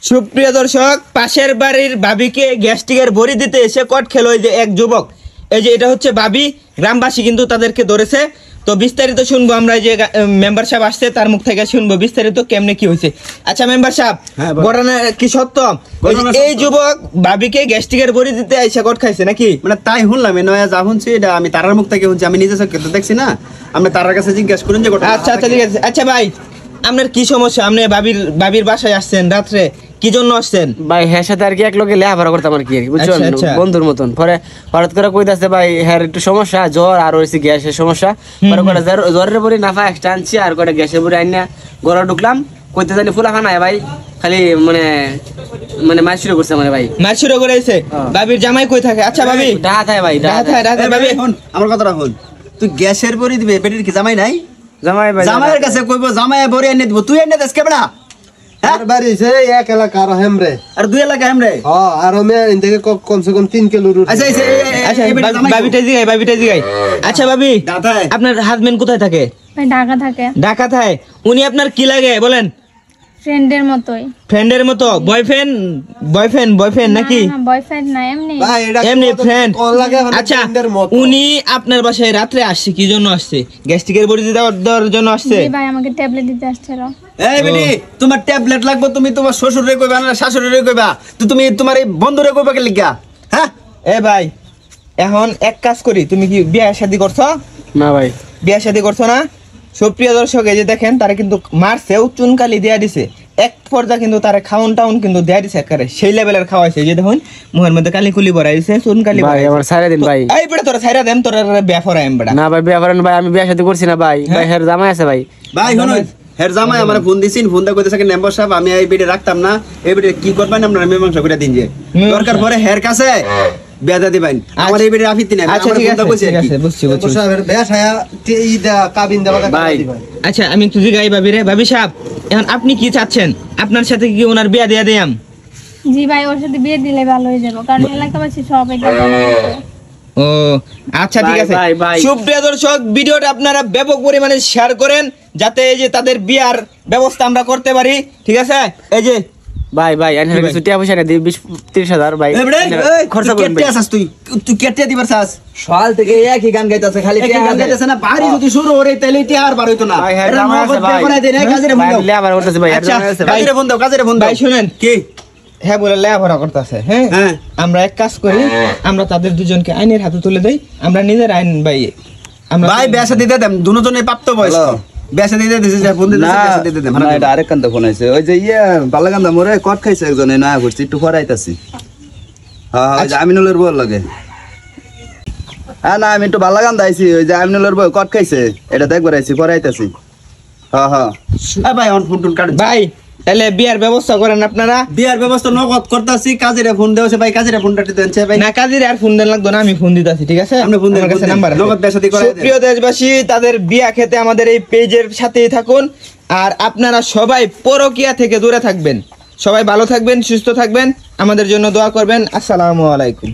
সুপ্রিয় দর্শক, পাশের বাড়ির ভাবিকে গ্যাস্ট্রিকের বড়ি দিতে এসে কট খেলো এই যে এক যুবক। এই যে এটা হচ্ছে ভাবি, গ্রামবাসী কিন্তু তাদেরকে ধরেছে। তো বিস্তারিত শুনবো আমরা, এই যে মেম্বার সাহেব আসছে তার মুখ থেকে শুনবো বিস্তারিত কেমনে কি হয়েছে। আচ্ছা মেম্বার সাহেব, ঘটনা কি সত্য? এই যুবক ভাবিকে গ্যাস্ট্রিকের বড়ি দিতে এসে কট খাইছে নাকি? মানে তাই শুনলাম, নয়া যা শুনছি এটা আমি তারার মুখ থেকে শুনছি, আমি নিজে চোখে তো দেখছি না। আপনি তারার কাছে জিজ্ঞেস করুন যে আচ্ছা আচ্ছা ঠিক আছে। আচ্ছা ভাই, আপনার কি সমস্যা? আপনি ভাবির বাসায় আসছেন রাত্রে, কি জন্য আসছেন? ভাই হ্যাঁ সাথে আর কি এক লোকে লেখাপড়া করতাম আর কি, বুঝছেন, বন্ধুর মতন। পরে হঠাৎ করে কইতাছে ভাই হ্যাঁ একটু সমস্যা, জ্বর আর হয়েছে গ্যাসের সমস্যা। পরে কটা জ্বরের পরে নাফা একটা আনছি আর কটা গ্যাসের পরে আইনা ঘরে ঢুকলাম, কইতে জানি ফুলা খানা ভাই খালি মানে মানে মাছ শুরু করছে মানে ভাই, মাছ শুরু করেছে। ভাবির জামাই কই থাকে? আচ্ছা ভাবি ডাহা থাকে ভাই, ডাহা থাকে ভাবি। আমার কথাটা শুন, তুই গ্যাসের বড়ি দিবে, পেটের কি জামাই নাই? জামাই ভাই জামাইয়ের কাছে কইবো জামাই বড়ি এনে দিব, তুই এনে দেস কেবড়া? আর বাড়ি সে এক এলাকা আর হেমরে আর দুই এলাকা হেমরে। হ্যাঁ আর আমি ইনতে কমসে কম 3 কিলো রুট। আচ্ছা আচ্ছা ভাবিটা জিগাই। আচ্ছা ভাবি, আপনার হাজবেন্ড কোথায় থাকে? ভাই ঢাকা থাকে। ঢাকা থাকে। উনি আপনার কি লাগে বলেন? ফ্রেন্ডের মতোই। ফ্রেন্ডের মতো? বয়ফ্রেন্ড নাকি? না বয়ফ্রেন্ড না, এমনি ভাই এটা এমনি ফ্রেন্ড। কোন লাগে হলো আচ্ছা ফ্রেন্ডের মতো। উনি আপনার বাসায় রাত্রে আসছে কি জন্য আসছে? গ্যাস্ট্রিকের বড়ি দেওয়ার জন্য আসছে? জি ভাই আমাকে ট্যাবলেট দিতে আসছিল। এই বেটি, তোমার ট্যাবলেট লাগবে, তুমি তোমার শ্বশুরে কইবা না শাশুড়িরে কইবা? তো তুমি তোমার এই বন্ধুরে কইবা কে লিগা? হ্যাঁ এ ভাই, এখন এক কাজ করি, তুমি কি বিয়ে শাদী করছো? না ভাই বিয়ে শাদী করছো না? সুপ্রিয় দর্শক, এই যে দেখেন তারা কিন্তু মারছেও, চুনকালি দেয়া দিছে, এক পর্যায়ে কিন্তু তারা খাউন টাউন কিন্তু দেয়া দিছে একেবারে সেই লেভেলের খাওয়াইছে। যে দেখুন মুখের মধ্যে কালি কুলি ভরা দিছে, চুনকালি ভাই আমার সাইরা দিন ভাই। এই বেটা তোরা ছাইরা দেন, তোরা বিয়া ফরাই বেটা। না ভাই বিয়া করেন ভাই, আমি বিয়া শাদী করছি না ভাই। ভাই হ্যাঁ জামাই আছে ভাই। ভাই শুনুন, হের জামাই আমার ফোন দিছিন, ফোন দা কইতেছে মেম্বার সাহেব আমি এই বেটে রাখতাম না, এই বেটে কি করবেন আপনারা মীমাংস করে দিন, যে দরকার পরে হের কাছে বেদা দিবেন, আমার এই বেটে আফিতি নাই। আচ্ছা ঠিক আছে বুঝছি। সাহেবের বেশায়া ইদা কাবিন দেওয়া ভাই আচ্ছা আমি একটু জিগাই ভাবি রে। ভাবি সাহেব, এখন আপনি কি চাচ্ছেন? আপনার সাথে কি ওনার বিয়া দেয়া দিয়াম? জি ভাই ওর সাথে বিয়ে দিলে ভালো হয়ে যাবে, কারণ এলাকাবাসী সব এটা ও আচ্ছা ঠিক আছে। ভাই সুপ্রিয় দর্শক, ভিডিওটা আপনারা ব্যাপক পরিমাণে শেয়ার করেন যাতে এই যে তাদের বিয়ার ব্যবস্থা আমরা করতে পারি, ঠিক আছে? এই যে ভাই ভাই আমি কিছু টাকা পয়সা না দিই, 20-30 হাজার ভাই খরচা করবে। কেটে আসাস তুই কেটে দিবার চাস? সকাল থেকে একই গান গাইতাছে, খালি একই গান গাইতেছে না, বাড়ি যদি শুরু হরে তাইলে টি আর বার হইতো না। ভাই হ্যাঁ এরা জামাই আছে নগদ ভাই। বেপরা দেন, এই কাজের ফোন দাও। লেবার করতেছে ভাই, আচ্ছা, জামাই আছে ভাই। কাজের ফোন দাও, কাজের ফোন দাও। ভাই শুনেন কি? হ্যাঁ বলে লেখাপড়া করতেছে। হ্যাঁ হ্যাঁ আমরা এক কাজ করি, আমরা তাদের দুজনকে আইনের হাতে তুলে দেই, আমরা নিজের আইন ভাই আমরা ভাই বেসা দিতে দেন, দুজনে প্রাপ্ত বয়স। বেসা দিতে দিছে, যে ফোন দিতে বেসা দিতে দেন। না এটা আরেক কান্দা ফোন আইছে, ওই যে বালাকান্দা মোরে কট খাইছে একজনে, নয়া করছি একটু ফরাইতাছি। হ্যাঁ ওই যে আমিনুলের বউর লাগে। হ্যাঁ না আমি একটু বালাকান্দা আইছি, ওই যে আমিনুলের বউ কট খাইছে, এটা দেখবার আইছি, ফরাইতাছি। হ্যাঁ এই ভাই অন ফোন টুন কাট। ভাই তাহলে বিয়ার ব্যবস্থা করেন আপনারা। বিয়ার ব্যবস্থা নগদ করতেছি, কাজের ফোন দেওছে ভাই, কাজের ফোনটা দেনছে ভাই। না কাজের আর ফোন দেন লাগতো না, আমি ফোন দিতেছি, ঠিক আছে? আপনি ফোন দেন, আমার কাছে ফোন দেন। নাম্বার আছে। নগদ বেসা দিয়ে করাই দেন। সুপ্রিয় দেশবাসী, তাদের বিয়া খেতে আমাদের এই পেজের সাথেই থাকুন, আর আপনারা সবাই পরকিয়া থেকে দূরে থাকবেন। সবাই ভালো থাকবেন, সুস্থ থাকবেন, আমাদের জন্য দোয়া করবেন। আসসালামু আলাইকুম।